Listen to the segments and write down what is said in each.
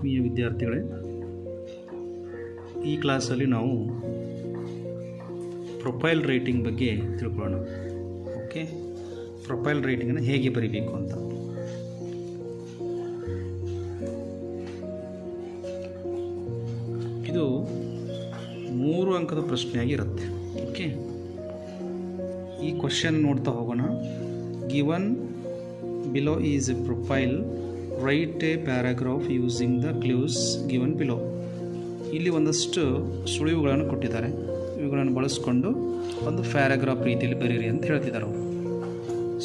ಆತ್ಮೀಯ ವಿದ್ಯಾರ್ಥಿಗಳೇ, ಈ ಕ್ಲಾಸಲ್ಲಿ ನಾವು ಪ್ರೊಫೈಲ್ ರೈಟಿಂಗ್ ಬಗ್ಗೆ ತಿಳ್ಕೊಳ್ಳೋಣ. ಓಕೆ, ಪ್ರೊಫೈಲ್ ರೈಟಿಂಗನ್ನು ಹೇಗೆ ಬರೀಬೇಕು ಅಂತ. ಇದು 3 ಅಂಕದ ಪ್ರಶ್ನೆಯಾಗಿರುತ್ತೆ. ಓಕೆ, ಈ ಕ್ವಶನ್ ನೋಡ್ತಾ ಹೋಗೋಣ. Given below is A profile, right A paragraph using the clues given below. ಇಲ್ಲಿ ಒಂದಷ್ಟು ಸುಳಿವುಗಳನ್ನು ಕೊಟ್ಟಿದ್ದಾರೆ. ಇವುಗಳನ್ನು ಬಳಸ್ಕೊಂಡು ಒಂದು ಪ್ಯಾರಾಗ್ರಾಫ್ ರೀತಿಯಲ್ಲಿ ಬರೀರಿ ಅಂತ ಹೇಳ್ತಿದ್ದಾರೆ ಅವರು.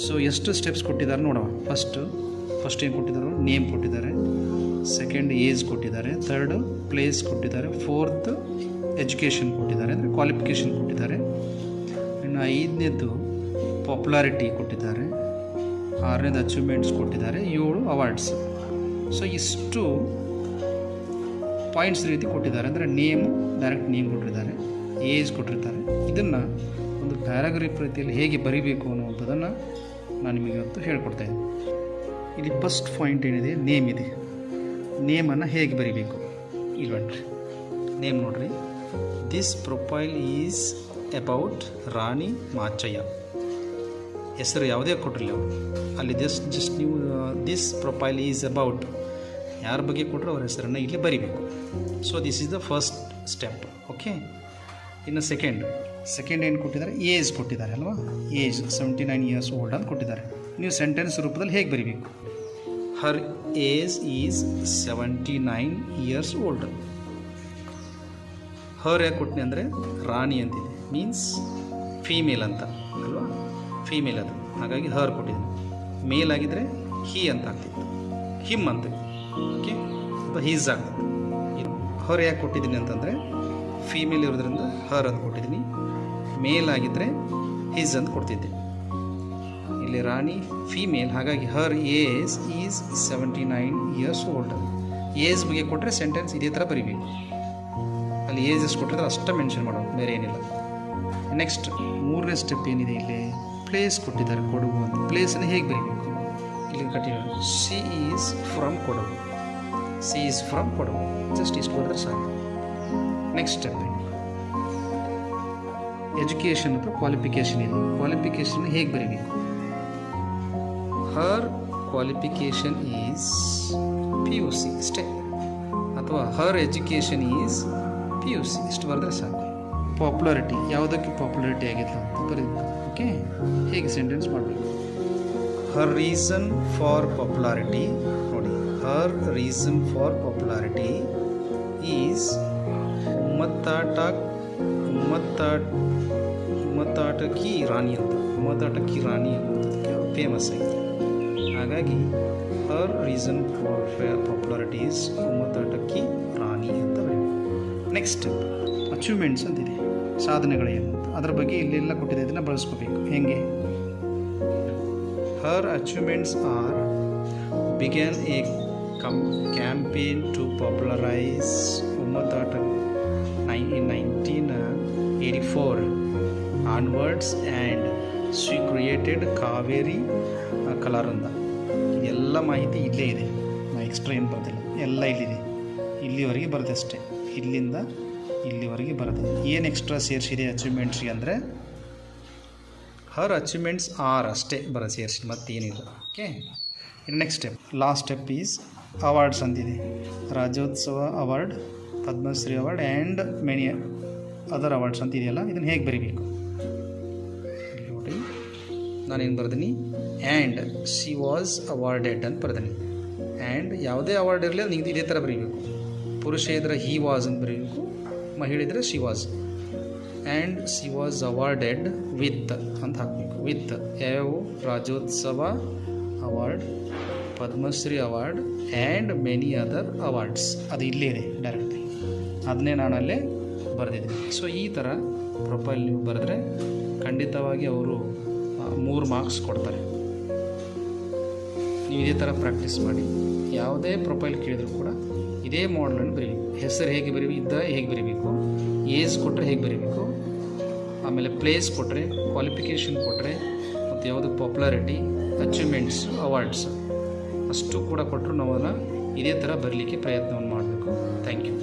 ಸೊ ಎಷ್ಟು ಸ್ಟೆಪ್ಸ್ ಕೊಟ್ಟಿದ್ದಾರೆ ನೋಡೋಣ. ಫಸ್ಟ್ ಏನು ಕೊಟ್ಟಿದ್ದಾರೆ? ನೇಮ್ ಕೊಟ್ಟಿದ್ದಾರೆ. ಸೆಕೆಂಡ್ ಏಜ್ ಕೊಟ್ಟಿದ್ದಾರೆ. ಥರ್ಡ್ ಪ್ಲೇಸ್ ಕೊಟ್ಟಿದ್ದಾರೆ. ಫೋರ್ತ್ ಎಜುಕೇಷನ್ ಕೊಟ್ಟಿದ್ದಾರೆ, ಅಂದರೆ ಕ್ವಾಲಿಫಿಕೇಷನ್ ಕೊಟ್ಟಿದ್ದಾರೆ. ಇನ್ನು 5ನೇದು ಪಾಪ್ಯುಲಾರಿಟಿ ಕೊಟ್ಟಿದ್ದಾರೆ. 6ನೇದು ಅಚೀವ್ಮೆಂಟ್ಸ್ ಕೊಟ್ಟಿದ್ದಾರೆ. 7 ಅವಾರ್ಡ್ಸ್. ಸೊ ಇಷ್ಟು ಪಾಯಿಂಟ್ಸ್ ರೀತಿ ಕೊಟ್ಟಿದ್ದಾರೆ. ಅಂದರೆ ನೇಮು, ಡೈರೆಕ್ಟ್ ನೇಮ್ ಕೊಟ್ಟಿದ್ದಾರೆ, ಏಜ್ ಕೊಟ್ಟಿರ್ತಾರೆ. ಇದನ್ನು ಒಂದು ಪ್ಯಾರಾಗ್ರಾಫ್ ರೀತಿಯಲ್ಲಿ ಹೇಗೆ ಬರೀಬೇಕು ಅನ್ನುವಂಥದ್ದನ್ನು ನಾನು ನಿಮಗೆ ಇವತ್ತು ಹೇಳ್ಕೊಡ್ತಾಯಿದ್ದೀನಿ. ಇಲ್ಲಿ ಫಸ್ಟ್ ಪಾಯಿಂಟ್ ಏನಿದೆ, ನೇಮ್ ಇದೆ. ನೇಮನ್ನು ಹೇಗೆ ಬರೀಬೇಕು ಇಲ್ಲಿ ಬನ್ರಿ. ನೇಮ್ ನೋಡ್ರಿ. ದಿಸ್ ಪ್ರೊಫೈಲ್ ಈಸ್ ಅಬೌಟ್ ರಾಣಿ ಮಾಚಯ್ಯ. ಹೆಸರು ಯಾವುದೇ ಕೊಟ್ಟಿರಲಿ ಅವರು, ಅಲ್ಲಿ ಜಸ್ಟ್ ನೀವು ದಿಸ್ ಪ್ರೊಫೈಲ್ ಈಸ್ ಅಬೌಟ್ ಯಾರ ಬಗ್ಗೆ ಕೊಟ್ಟರು ಅವ್ರ ಹೆಸರನ್ನು ಇಲ್ಲಿ ಬರೀಬೇಕು. So this is the first step. Okay, ಇನ್ನು ಸೆಕೆಂಡ್ ಏನು ಕೊಟ್ಟಿದ್ದಾರೆ? ಏಜ್ ಕೊಟ್ಟಿದ್ದಾರೆ ಅಲ್ವಾ. ಏಜ್ 79 ಇಯರ್ಸ್ ಓಲ್ಡ್ ಅಂತ ಕೊಟ್ಟಿದ್ದಾರೆ. ನೀವು ಸೆಂಟೆನ್ಸ್ ರೂಪದಲ್ಲಿ ಹೇಗೆ ಬರೀಬೇಕು? ಹರ್ ಏಜ್ ಈಸ್ 79 ಇಯರ್ಸ್ ಓಲ್ಡ್. ಹರ್ ಯಾಕೆ ಕೊಟ್ಟಿನಿ ಅಂದರೆ ರಾಣಿ ಅಂತಿದೆ, ಮೀನ್ಸ್ ಫೀಮೇಲ್ ಅಂತ ಅಲ್ವಾ. ಫೀಮೇಲ್ ಅದು, ಹಾಗಾಗಿ ಹರ್ ಕೊಟ್ಟಿದ್ದೀನಿ. ಮೇಲ್ ಆಗಿದ್ದರೆ ಹಿ ಅಂತ ಆಗ್ತಿತ್ತು, ಹಿಮ್ ಅಂತ. ಓಕೆ, ಅಥವಾ ಹೀಸ್ ಆಗ್ತದೆ. ಹರ್ ಯಾಕೆ ಕೊಟ್ಟಿದ್ದೀನಿ ಅಂತಂದರೆ ಫೀಮೇಲ್ ಇರೋದ್ರಿಂದ ಹರ್ ಅಂತ ಕೊಟ್ಟಿದ್ದೀನಿ. ಮೇಲ್ ಆಗಿದ್ದರೆ ಹಿಸ್ ಅಂತ ಕೊಡ್ತಿದ್ದೆ. ಇಲ್ಲಿ ರಾಣಿ ಫೀಮೇಲ್, ಹಾಗಾಗಿ her age is 79 years old. Age ಬಗ್ಗೆ ಕೊಟ್ಟರೆ ಸೆಂಟೆನ್ಸ್ ಇದೇ ಥರ ಬರೀಬೇಕು. ಅಲ್ಲಿ ಏಜ್ ಎಷ್ಟು ಕೊಟ್ಟಿದ್ರೆ ಅಷ್ಟೇ ಮೆನ್ಷನ್ ಮಾಡೋದು, ಬೇರೆ ಏನಿಲ್ಲ. ನೆಕ್ಸ್ಟ್ 3ನೇ ಸ್ಟೆಪ್ ಏನಿದೆ, ಇಲ್ಲಿ ಪ್ಲೇಸ್ ಕೊಟ್ಟಿದ್ದಾರೆ, ಕೊಡಗು ಅಂತ. ಪ್ಲೇಸನ್ನು ಹೇಗೆ ಬರೀಬೇಕು? ಇಲ್ಲಿ continue. C is from Kodagu. C is from Kodagu. Just ಇಷ್ಟು ಬರೆದ್ರೆ ಸಾಕು. ನೆಕ್ಸ್ಟ್ ಸ್ಟೆಪ್ ಎಜುಕೇಷನ್ ಅಥವಾ ಕ್ವಾಲಿಫಿಕೇಷನ್ ಇದೆ. ಕ್ವಾಲಿಫಿಕೇಷನ್ ಹೇಗೆ ಬರೀಬೇಕು? ಹರ್ ಕ್ವಾಲಿಫಿಕೇಷನ್ ಈಸ್ PUC ಅಷ್ಟೇ, ಅಥವಾ ಹರ್ ಎಜುಕೇಷನ್ ಈಸ್ PUC ಇಷ್ಟು ಬರೆದ್ರೆ ಸಾಕು. ಪಾಪ್ಯುಲಾರಿಟಿ, ಯಾವುದಕ್ಕೆ ಪಾಪ್ಯುಲಾರಿಟಿ ಆಗಿತ್ತು ಅಂತ ಬರೀಬೇಕು. ಓಕೆ, ಹೇಗೆ ಸೆಂಟೆನ್ಸ್ ಮಾಡಬೇಕು? ಹರ್ ರೀಸನ್ ಫಾರ್ ಪಾಪ್ಯುಲಾರಿಟಿ, ನೋಡಿ, ಹರ್ ರೀಸನ್ ಫಾರ್ ಪಾಪ್ಯುಲಾರಿಟಿ ಈಸ್ ಉಮ್ಮತ್ತಾಟಕಿ ರಾಣಿ ಅಂತ. ಉಮ್ಮತ್ತಾಟಕಿ ರಾಣಿ ಅನ್ನೋದಕ್ಕೆ ಫೇಮಸ್ ಆಗಿದೆ. ಹಾಗಾಗಿ ಹರ್ ರೀಸನ್ ಫಾರ್ ಪಾಪ್ಯುಲಾರಿಟಿ ಈಸ್ ಉಮ್ಮತ್ತಾಟಕಿ ರಾಣಿ ಅಂತ ಬರೀಬೇಕು. ನೆಕ್ಸ್ಟ್ ಅಚೀವ್ಮೆಂಟ್ಸ್ ಅಂತಿದೆ, ಸಾಧನೆಗಳೇನು ಅಂತ. ಅದರ ಬಗ್ಗೆ ಇಲ್ಲೆಲ್ಲ ಕೊಟ್ಟಿದೆ, ಇದನ್ನು ಬಳಸ್ಕೋಬೇಕು. ಹೇಗೆ? Her achievements are began a campaign to popularize Ummatata in 1984 onwards, and she created Kaveri Kalaranda. ಎಲ್ಲ ಮಾಹಿತಿ ಇಲ್ಲೇ ಇದೆ, ನಾನು ಎಕ್ಸ್ಟ್ರಾ ಏನು ಬರ್ತಿಲ್ಲ, ಎಲ್ಲ ಇಲ್ಲಿದೆ. ಇಲ್ಲಿವರೆಗೆ ಬರುತ್ತೆ ಅಷ್ಟೇ, ಇಲ್ಲಿಂದ ಇಲ್ಲಿವರೆಗೆ ಬರುತ್ತೆ. ಏನು ಎಕ್ಸ್ಟ್ರಾ ಸೇರಿಸಿದೆ ಅಚೀವ್ಮೆಂಟ್ಸ್ಗೆ ಅಂದರೆ ಹರ್ ಅಚೀವ್ಮೆಂಟ್ಸ್ ಆರ್ ಅಷ್ಟೇ ಬರೋ ಸೇರಿಸಿ, ಮತ್ತೇನಿಲ್ಲ. Okay, next step, last step is awards ಅಂತಿದೆ. Rajyotsava award, Padmashri award and many other awards ಅಂತ ಇದೆಯಲ್ಲ, ಇದನ್ನು ಹೇಗೆ ಬರೀಬೇಕು ನೋಡಿ. ನಾನೇನು ಬರ್ತೀನಿ? ಆ್ಯಂಡ್ ಶಿ ವಾಸ್ ಅವಾರ್ಡೆಡ್ ಅಂತ ಬರ್ತೀನಿ. ಆ್ಯಂಡ್ ಯಾವುದೇ ಅವಾರ್ಡ್ ಇರಲಿ ಅದು ನಿಮ್ಗೆ ಇದೇ ಥರ ಬರೀಬೇಕು. ಪುರುಷ ಇದ್ದರೆ ಹಿ ವಾಸ್ ಅಂತ ಬರೀಬೇಕು, ಮಹಿಳೆ ಇದ್ದರೆ she was. And she was awarded with ಅಂತ ಹಾಕಬೇಕು. ವಿತ್ ಯಾವ? Rajyotsava award, Padmashri award and many other awards. ಅದು ಇಲ್ಲೇ ಇದೆ ಡೈರೆಕ್ಟ್, ಅದನ್ನೇ ನಾನು ಅಲ್ಲೇ ಬರೆದಿದ್ದೀನಿ. ಸೊ ಈ ಥರ ಪ್ರೊಫೈಲ್ ನೀವು ಬರೆದ್ರೆ ಖಂಡಿತವಾಗಿ ಅವರು 3 ಮಾರ್ಕ್ಸ್ ಕೊಡ್ತಾರೆ. ನೀವು ಇದೇ ಥರ ಪ್ರಾಕ್ಟೀಸ್ ಮಾಡಿ. ಯಾವುದೇ ಪ್ರೊಫೈಲ್ ಕೇಳಿದ್ರು ಕೂಡ ಇದೇ ಮಾಡಲನ್ನು ಬರೀಬೇಕು. ಹೆಸರು ಹೇಗೆ ಹೇಗೆ ಬರೀಬೇಕು, ಏಜ್ ಕೊಟ್ಟರೆ ಹೇಗೆ ಬರೀಬೇಕು, ಆಮೇಲೆ ಪ್ಲೇಸ್ ಕೊಟ್ಟರೆ, ಕ್ವಾಲಿಫಿಕೇಷನ್ ಕೊಟ್ಟರೆ, ಮತ್ತು ಯಾವುದು ಪಾಪ್ಯುಲಾರಿಟಿ, ಅಚೀವ್ಮೆಂಟ್ಸ್, ಅವಾರ್ಡ್ಸ್ ಅಷ್ಟು ಕೂಡ ಕೊಟ್ಟರು ನಾವು ಅದನ್ನು ಇದೇ ಥರ ಬರಲಿಕ್ಕೆ ಪ್ರಯತ್ನವನ್ನು ಮಾಡಬೇಕು. Thank you.